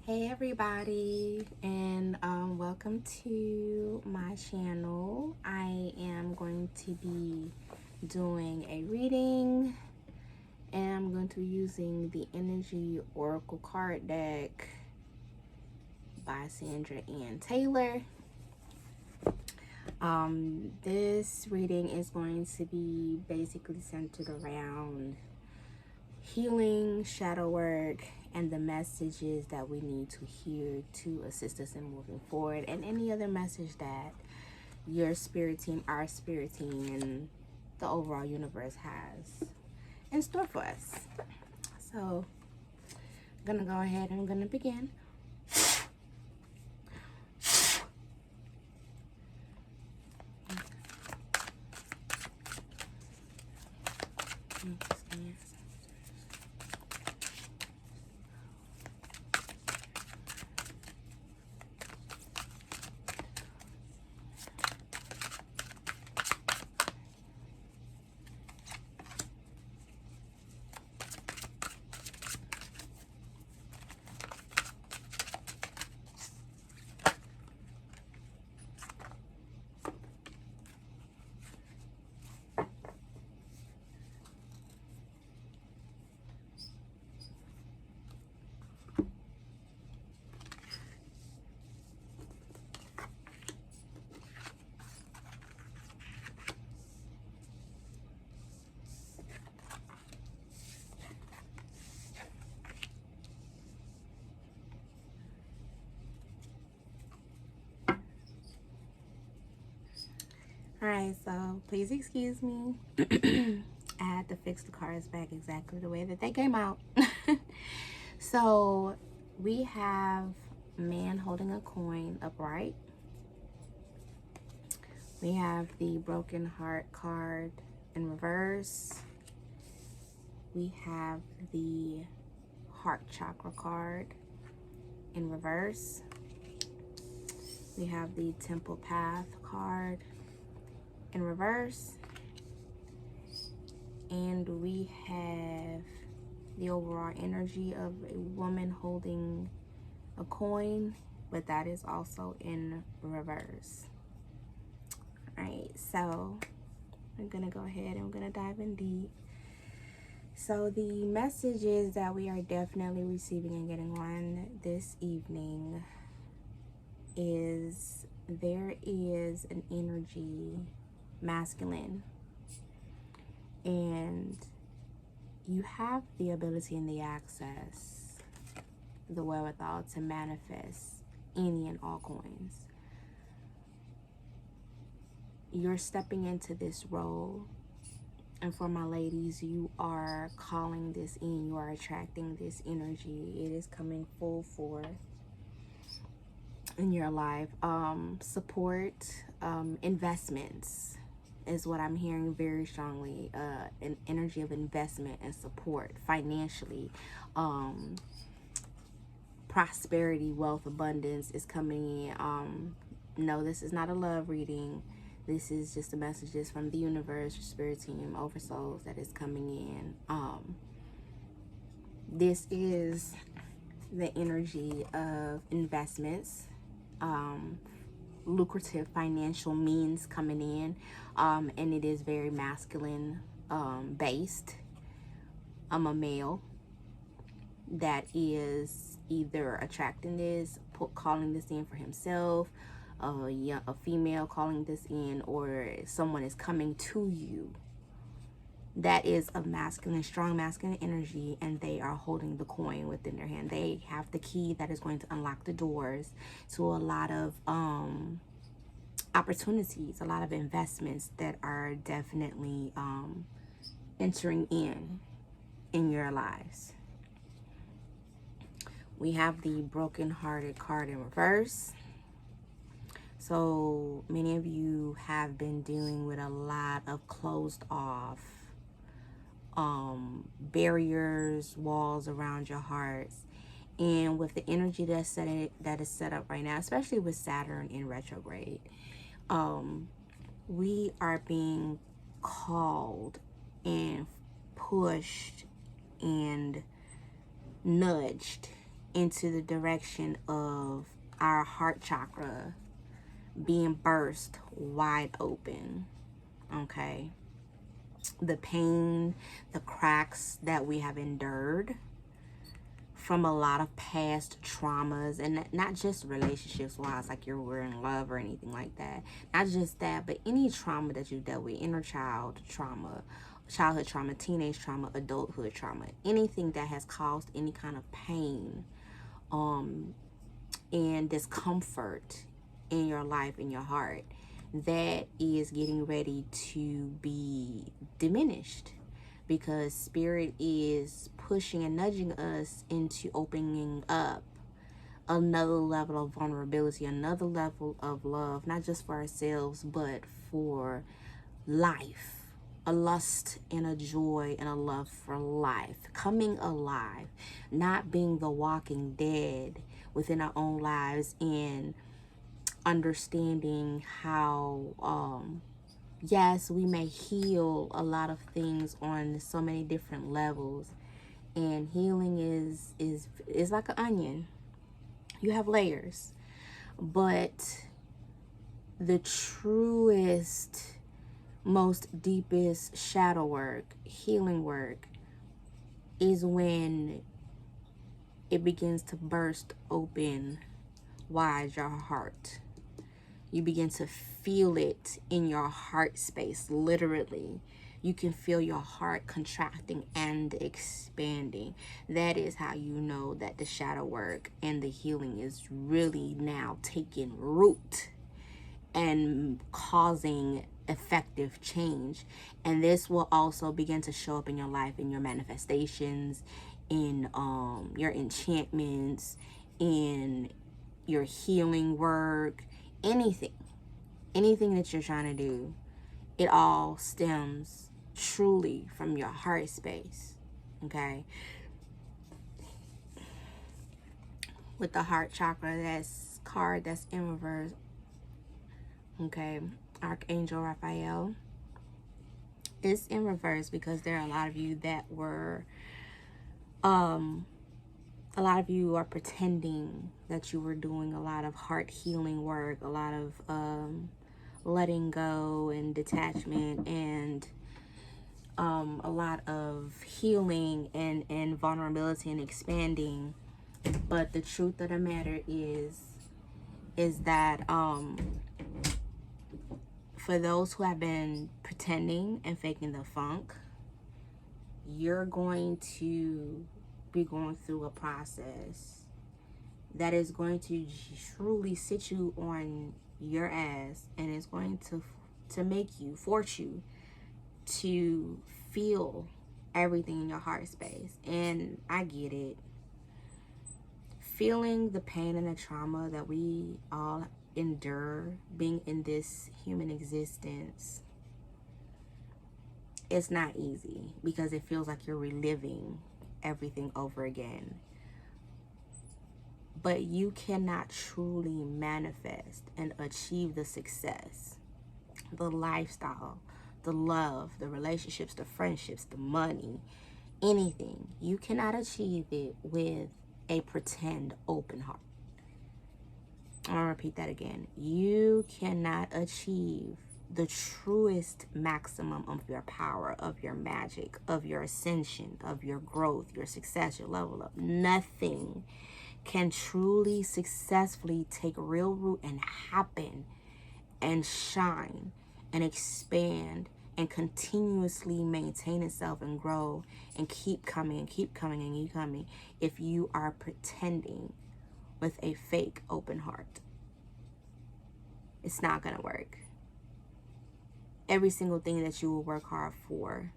Hey everybody, and welcome to my channel. I am going to be doing a reading, and I'm going to be using the Energy Oracle card deck by Sandra Ann Taylor. This reading is going to be basically centered around healing, shadow work, and the messages that we need to hear to assist us in moving forward, and any other message that your spirit team, our spirit team, and the overall universe has in store for us. So I'm gonna go ahead and I'm gonna begin. Alright, so please excuse me. I had to fix the cards back exactly the way that they came out. So we have man holding a coin upright. We have the broken heart card in reverse. We have the heart chakra card in reverse. We have the temple path card in reverse. And we have the overall energy of a woman holding a coin, but that is also in reverse. All right, so I'm gonna go ahead and I'm gonna dive in deep. So the messages that we are definitely receiving and getting on this evening is there is an energy, masculine, and you have the ability and the access, the wherewithal to manifest any and all coins. You're stepping into this role, and for my ladies, you are calling this in, you are attracting this energy. It is coming full force in your life. Support, investments is what I'm hearing very strongly. An energy of investment and support financially. Prosperity, wealth, abundance is coming in. No, this is not a love reading. This is just a messages from the universe, your spirit team, oversouls that is coming in. This is the energy of investments, lucrative financial means coming in, and it is very masculine based. I'm a male that is either attracting this, calling this in for himself, a female calling this in, or someone is coming to you that is a masculine, strong masculine energy, and they are holding the coin within their hand. They have the key that is going to unlock the doors to a lot of opportunities, a lot of investments that are definitely entering in your lives. We have the broken-hearted card in reverse. So many of you have been dealing with a lot of closed off barriers, walls around your hearts, and with the energy that is set up right now, especially with Saturn in retrograde, we are being called and pushed and nudged into the direction of our heart chakra being burst wide open. Okay, the pain, the cracks that we have endured from a lot of past traumas, and not just relationships wise, like you were in love or anything like that, not just that, but any trauma that you dealt with, inner child trauma, childhood trauma, teenage trauma, adulthood trauma, anything that has caused any kind of pain and discomfort in your life, in your heart, that is getting ready to be diminished, because spirit is pushing and nudging us into opening up another level of vulnerability, another level of love, not just for ourselves, but for life. A lust and a joy and a love for life, coming alive, not being the walking dead within our own lives, and understanding how yes, we may heal a lot of things on so many different levels, and healing is like an onion. You have layers, but the truest, most deepest shadow work, healing work, is when it begins to burst open wide your heart. You begin to feel it in your heart space, literally. You can feel your heart contracting and expanding. That is how you know that the shadow work and the healing is really now taking root and causing effective change. And this will also begin to show up in your life, in your manifestations, in your enchantments, in your healing work, anything that you're trying to do. It all stems truly from your heart space. Okay, with the heart chakra, that's card that's in reverse. Okay, Archangel Raphael is in reverse because there are a lot of you that were a lot of you are pretending that you were doing a lot of heart healing work, a lot of letting go and detachment, and a lot of healing and vulnerability and expanding. But the truth of the matter is that for those who have been pretending and faking the funk, you're going to be going through a process that is going to truly sit you on your ass, and it's going to make you, force you to feel everything in your heart space. And I get it. Feeling the pain and the trauma that we all endure being in this human existence, it's not easy, because it feels like you're reliving everything over again. But you cannot truly manifest and achieve the success, the lifestyle, the love, the relationships, the friendships, the money, anything. You cannot achieve it with a pretend open heart. I'll repeat that again. You cannot achieve the truest maximum of your power, of your magic, of your ascension, of your growth, your success, your level up. Nothing can truly successfully take real root and happen and shine and expand and continuously maintain itself and grow and keep coming and keep coming and keep coming if you are pretending with a fake open heart. It's not gonna work. Every single thing that you will work hard for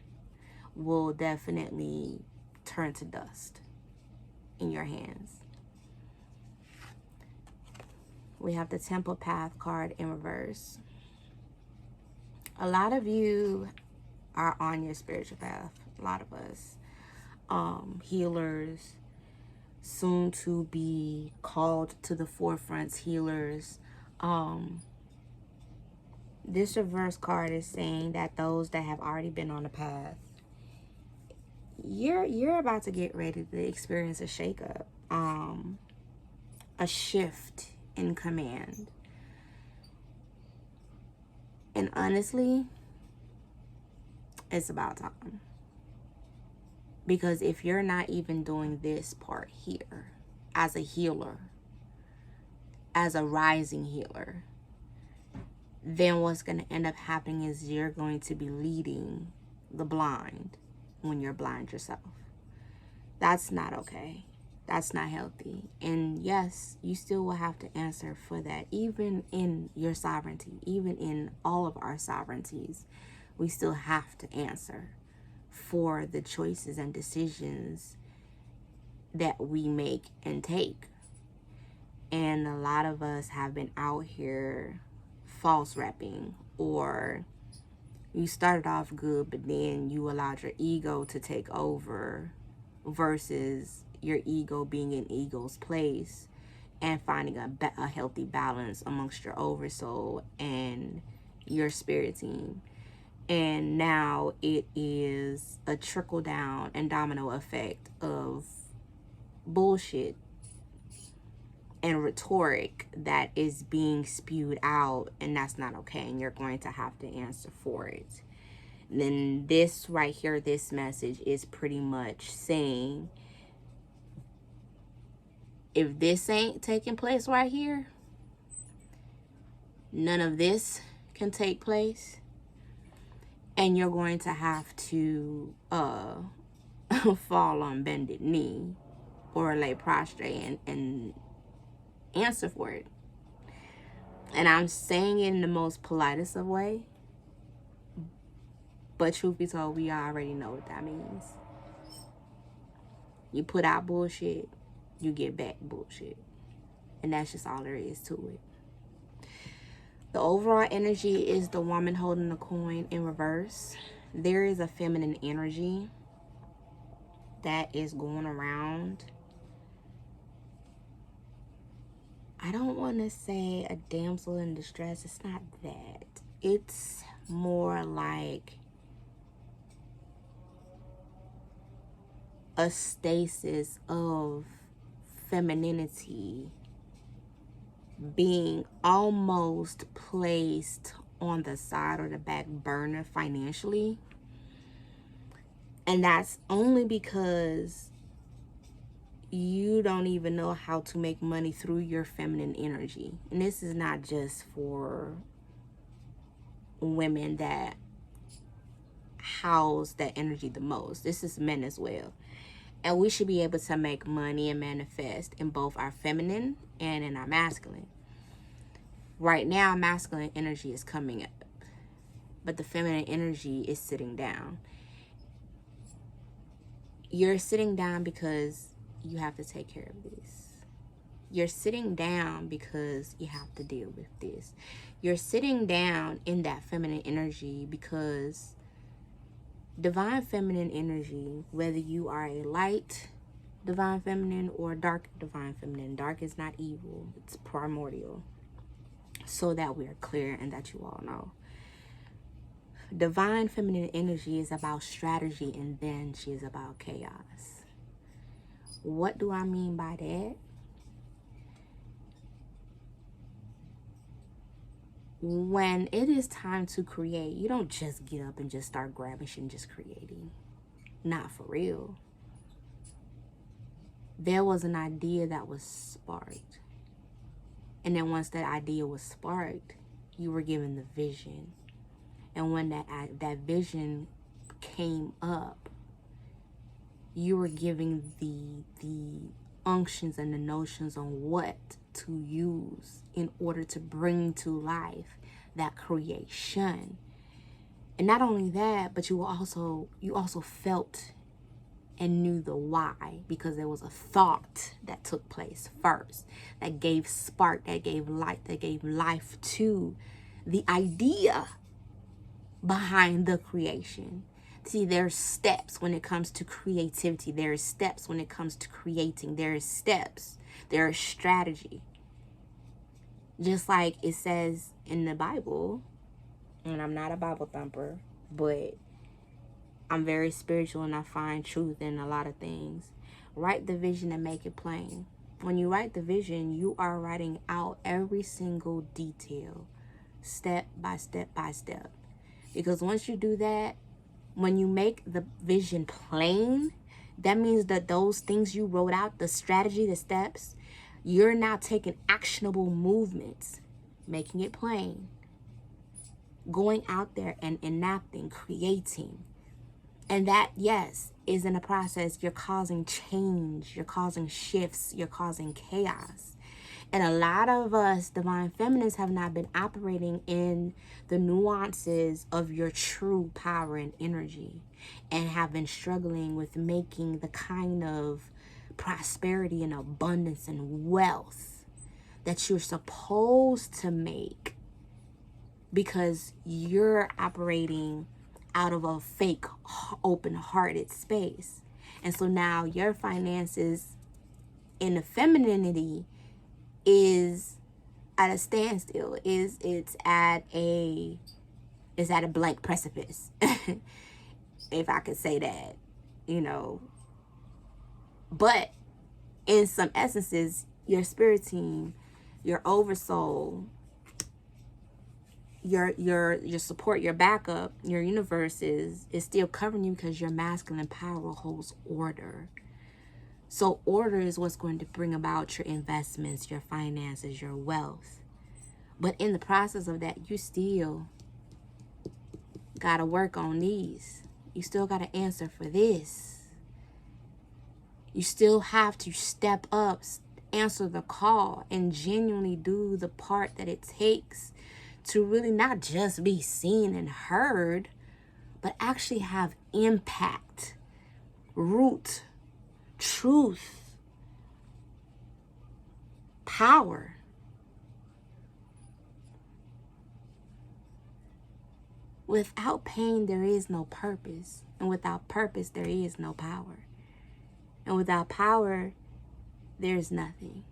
will definitely turn to dust in your hands. We have the Temple Path card in reverse. A lot of you are on your spiritual path. A lot of us. Healers, soon to be called to the forefronts, healers. This reverse card is saying that those that have already been on the path, you're about to get ready to experience a shakeup. a shift in command. And honestly, it's about time. Because if you're not even doing this part here as a healer, as a rising healer, then what's going to end up happening is you're going to be leading the blind when you're blind yourself. That's not okay. That's not healthy. And yes, you still will have to answer for that. Even in your sovereignty, even in all of our sovereignties, we still have to answer for the choices and decisions that we make and take. And a lot of us have been out here false repping, or you started off good, but then you allowed your ego to take over versus your ego being in ego's place and finding a healthy balance amongst your oversoul and your spirit team. And now it is a trickle down and domino effect of bullshit and rhetoric that is being spewed out, and that's not okay, and you're going to have to answer for it. Then this right here, this message is pretty much saying, if this ain't taking place right here, none of this can take place, and you're going to have to fall on bended knee or lay prostrate and answer for it. And I'm saying it in the most politest of way, but truth be told, we already know what that means. You put out bullshit, you get back bullshit. And that's just all there is to it. The overall energy is the woman holding the coin in reverse. There is a feminine energy that is going around. I don't want to say a damsel in distress. It's not that. It's more like a stasis of femininity being almost placed on the side or the back burner financially. And that's only because you don't even know how to make money through your feminine energy. And this is not just for women that house that energy the most. This is men as well. And we should be able to make money and manifest in both our feminine and in our masculine. Right now, masculine energy is coming up, but the feminine energy is sitting down. You're sitting down because you have to take care of this. You're sitting down because you have to deal with this. You're sitting down in that feminine energy because divine feminine energy, whether you are a light divine feminine or dark divine feminine, dark is not evil, it's primordial, so that we are clear and that you all know. Divine feminine energy is about strategy, and then she is about chaos. What do I mean by that? When it is time to create, you don't just get up and just start grabbing shit and just creating. Not for real. There was an idea that was sparked. And then once that idea was sparked, you were given the vision. And when that vision came up, you were giving the unctions and the notions on what to use in order to bring to life that creation. And not only that, but you also felt and knew the why, because there was a thought that took place first that gave spark, that gave light, that gave life to the idea behind the creation. See, there's steps when it comes to creativity. There are steps when it comes to creating. There are steps. There is strategy. Just like it says in the Bible, and I'm not a Bible thumper, but I'm very spiritual and I find truth in a lot of things. Write the vision and make it plain. When you write the vision, you are writing out every single detail, step by step by step. Because once you do that, when you make the vision plain, that means that those things you wrote out, the strategy, the steps, you're now taking actionable movements, making it plain, going out there and enacting, creating. And that, yes, is in a process. You're causing change, you're causing shifts, you're causing chaos. And a lot of us divine feminines have not been operating in the nuances of your true power and energy, and have been struggling with making the kind of prosperity and abundance and wealth that you're supposed to make, because you're operating out of a fake open-hearted space. And so now your finances in the femininity is at a standstill, it's at a blank precipice. If I could say that, you know. But in some essences, your spirit team, your oversoul, your support, your backup, your universe is still covering you, because your masculine power holds order. So order is what's going to bring about your investments, your finances, your wealth. But in the process of that, you still got to work on these. You still got to answer for this. You still have to step up, answer the call, and genuinely do the part that it takes to really not just be seen and heard, but actually have impact, root, truth, power. Without pain, there is no purpose. And without purpose, there is no power. And without power, there's nothing.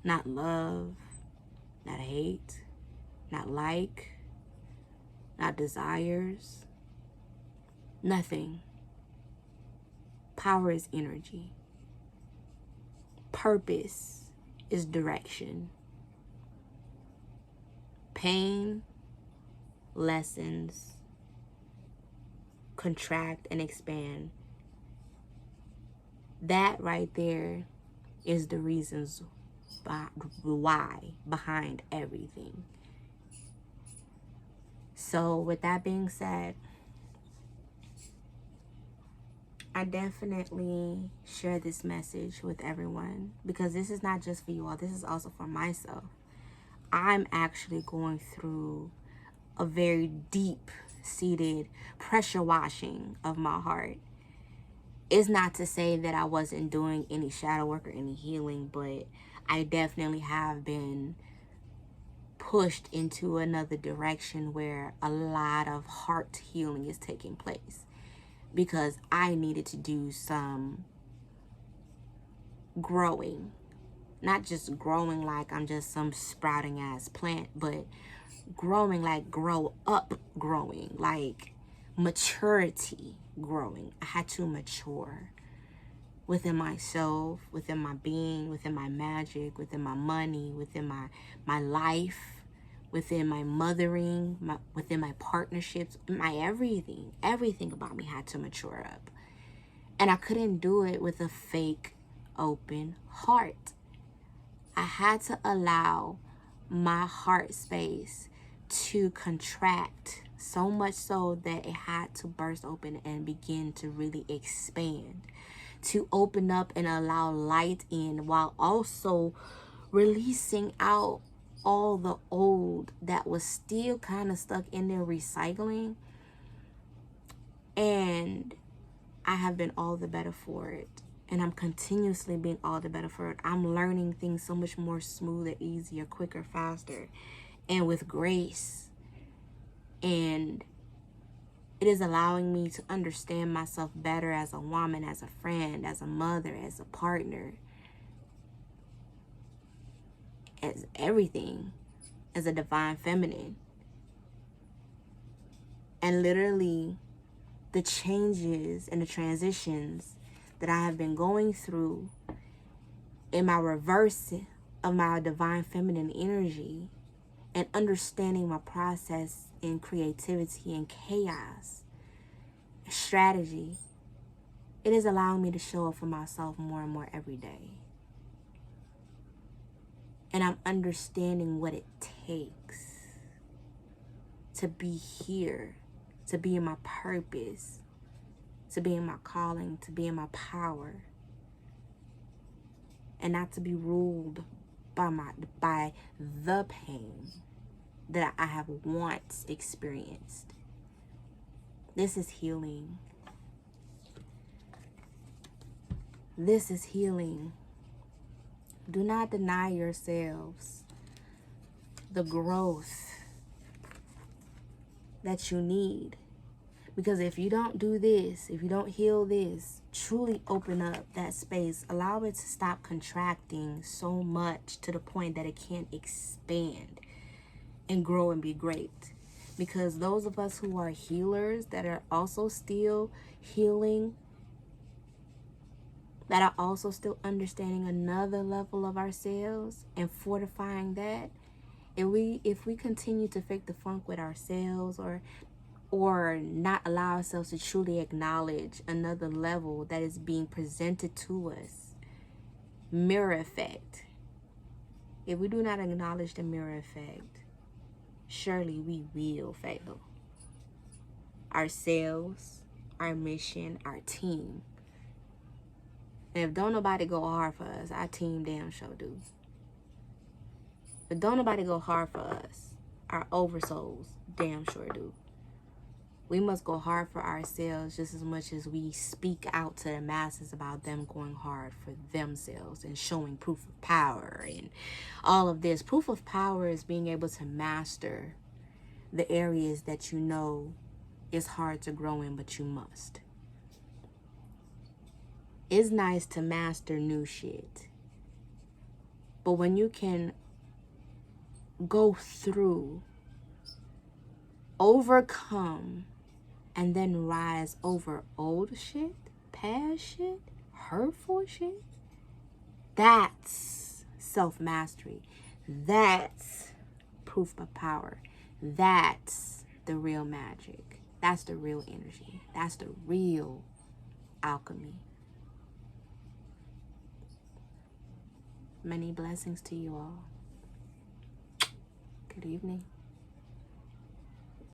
Not love, not hate, not like, not desires, nothing. Power is energy. Purpose is direction. Pain, lessons, contract and expand. That right there is the reasons why behind everything. So with that being said, I definitely share this message with everyone, because this is not just for you all, this is also for myself. I'm actually going through a very deep-seated pressure washing of my heart. It's not to say that I wasn't doing any shadow work or any healing, but I definitely have been pushed into another direction where a lot of heart healing is taking place, because I needed to do some growing. Not just growing like I'm just some sprouting ass plant, but growing like grow up growing, like maturity growing. I had to mature within myself, within my being, within my magic, within my money, within my life, within my mothering, within my partnerships, my everything. Everything about me had to mature up. And I couldn't do it with a fake open heart. I had to allow my heart space to contract, so much so that it had to burst open and begin to really expand, to open up and allow light in, while also releasing out all the old that was still kind of stuck in there recycling. And I have been all the better for it. And I'm continuously being all the better for it. I'm learning things so much more smoother, easier, quicker, faster, and with grace. And it is allowing me to understand myself better as a woman, as a friend, as a mother, as a partner, as everything, as a divine feminine. And literally, the changes and the transitions that I have been going through in my reverse of my divine feminine energy and understanding my process in creativity and chaos, strategy, it is allowing me to show up for myself more and more every day. And I'm understanding what it takes to be here, to be in my purpose, to be in my calling, to be in my power, and not to be ruled by the pain that I have once experienced. This is healing. This is healing. Do not deny yourselves the growth that you need. Because if you don't do this, if you don't heal this, truly open up that space, allow it to stop contracting so much to the point that it can't expand and grow and be great. Because those of us who are healers that are also still healing, that are also still understanding another level of ourselves and fortifying that, if we continue to fake the funk with ourselves or not allow ourselves to truly acknowledge another level that is being presented to us, mirror effect. If we do not acknowledge the mirror effect, surely we will fail. Ourselves, our mission, our team. And if don't nobody go hard for us, our team damn sure do. But don't nobody go hard for us, our oversouls damn sure do. We must go hard for ourselves just as much as we speak out to the masses about them going hard for themselves and showing proof of power and all of this. Proof of power is being able to master the areas that you know is hard to grow in, but you must. It's nice to master new shit. But when you can go through, overcome, and then rise over old shit, past shit, hurtful shit, that's self-mastery. That's proof of power. That's the real magic. That's the real energy. That's the real alchemy. Many blessings to you all. Good evening.